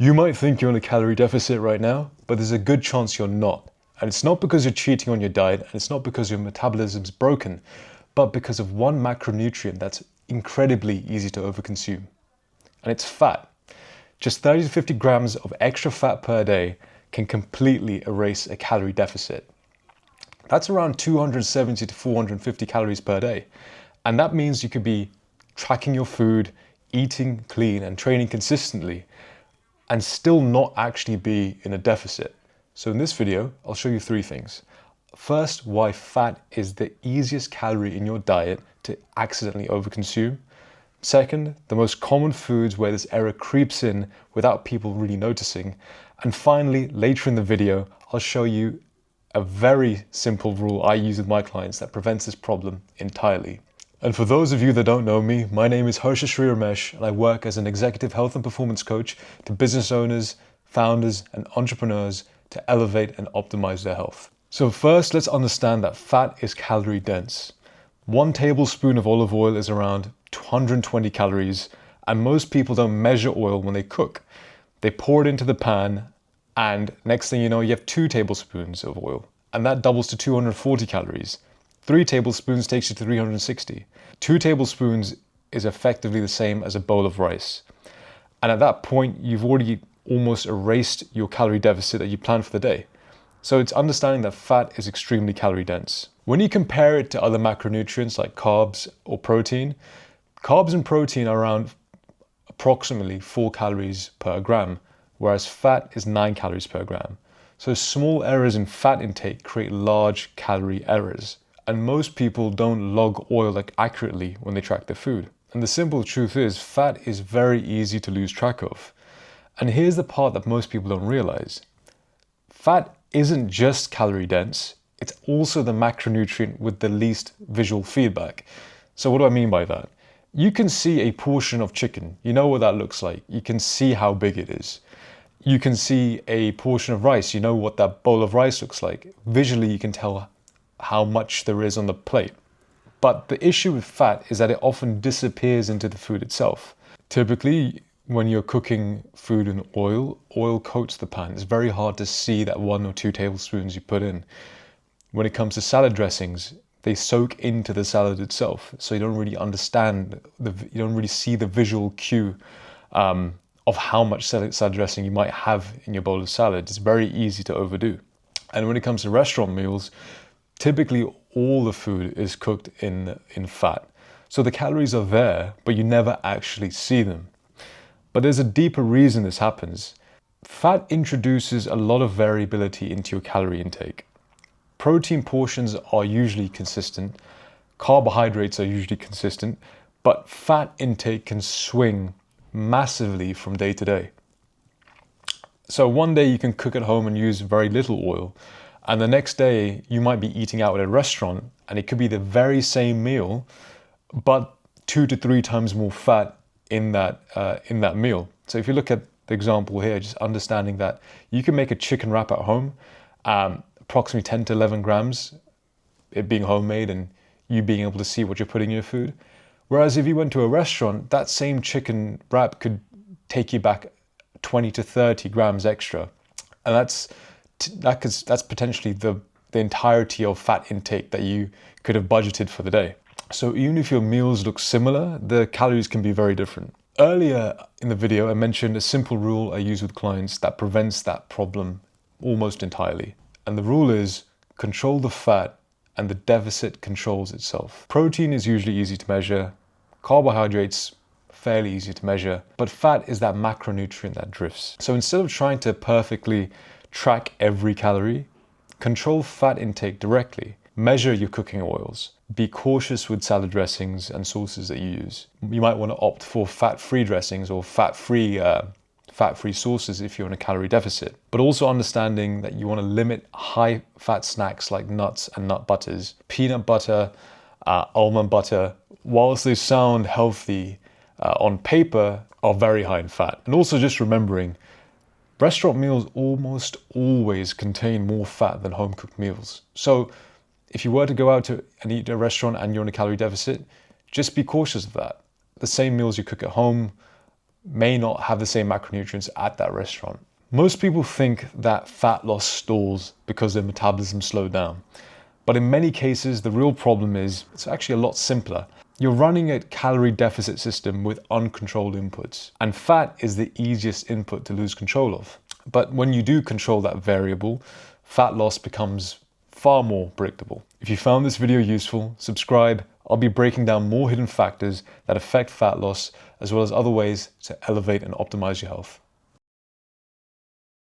You might think you're on a calorie deficit right now, but there's a good chance you're not. And it's not because you're cheating on your diet, and it's not because your metabolism's broken, but because of one macronutrient that's incredibly easy to overconsume. And it's fat. Just 30 to 50 grams of extra fat per day can completely erase a calorie deficit. That's around 270 to 450 calories per day. And that means you could be tracking your food, eating clean, and training consistently, and still not actually be in a deficit. So in this video, I'll show you 3 things. First, why fat is the easiest calorie in your diet to accidentally overconsume. Second, the most common foods where this error creeps in without people really noticing. And finally, later in the video, I'll show you a very simple rule I use with my clients that prevents this problem entirely. And for those of you that don't know me, my name is Sri-Ramesh, and I work as an executive health and performance coach to business owners, founders, and entrepreneurs to elevate and optimize their health. So first, let's understand that fat is calorie dense. 1 tablespoon of olive oil is around 120 calories, and most people don't measure oil when they cook. They pour it into the pan, and next thing you know, you have 2 tablespoons of oil, and that doubles to 240 calories. 3 tablespoons takes you to 360. 2 tablespoons is effectively the same as a bowl of rice. And at that point, you've already almost erased your calorie deficit that you planned for the day. So it's understanding that fat is extremely calorie dense. When you compare it to other macronutrients like carbs or protein, carbs and protein are around approximately 4 calories per gram, whereas fat is 9 calories per gram. So small errors in fat intake create large calorie errors. And most people don't log oil accurately when they track their food. And the simple truth is, fat is very easy to lose track of. And here's the part that most people don't realize. Fat isn't just calorie dense, it's also the macronutrient with the least visual feedback. So what do I mean by that? You can see a portion of chicken, you know what that looks like. You can see how big it is. You can see a portion of rice, you know what that bowl of rice looks like. Visually, you can tell how much there is on the plate. But the issue with fat is that it often disappears into the food itself. Typically, when you're cooking food in oil, oil coats the pan. It's very hard to see that 1 or 2 tablespoons you put in. When it comes to salad dressings, they soak into the salad itself. So you don't really understand, you don't really see the visual cue of how much salad dressing you might have in your bowl of salad. It's very easy to overdo. And when it comes to restaurant meals, typically all the food is cooked in fat. So the calories are there, but you never actually see them. But there's a deeper reason this happens. Fat introduces a lot of variability into your calorie intake. Protein portions are usually consistent, carbohydrates are usually consistent, but fat intake can swing massively from day to day. So one day you can cook at home and use very little oil, and the next day you might be eating out at a restaurant and it could be the very same meal, but 2 to 3 times more fat in that meal. So if you look at the example here, just understanding that you can make a chicken wrap at home, approximately 10 to 11 grams, it being homemade and you being able to see what you're putting in your food. Whereas if you went to a restaurant, that same chicken wrap could take you back 20 to 30 grams extra. And that's potentially the entirety of fat intake that you could have budgeted for the day. So even if your meals look similar, the calories can be very different. Earlier in the video, I mentioned a simple rule I use with clients that prevents that problem almost entirely. And the rule is control the fat and the deficit controls itself. Protein is usually easy to measure, carbohydrates fairly easy to measure, but fat is that macronutrient that drifts. So instead of trying to perfectly track every calorie, control fat intake directly. Measure your cooking oils. Be cautious with salad dressings and sauces that you use. You might want to opt for fat-free dressings or fat-free sauces if you're in a calorie deficit. But also understanding that you want to limit high-fat snacks like nuts and nut butters. Peanut butter, almond butter, whilst they sound healthy on paper, are very high in fat. And also just remembering, restaurant meals almost always contain more fat than home-cooked meals. So if you were to go out and eat at a restaurant and you're in a calorie deficit, just be cautious of that. The same meals you cook at home may not have the same macronutrients at that restaurant. Most people think that fat loss stalls because their metabolism slowed down. But in many cases, the real problem is it's actually a lot simpler. You're running a calorie deficit system with uncontrolled inputs, and fat is the easiest input to lose control of. But when you do control that variable, fat loss becomes far more predictable. If you found this video useful, subscribe. I'll be breaking down more hidden factors that affect fat loss, as well as other ways to elevate and optimize your health.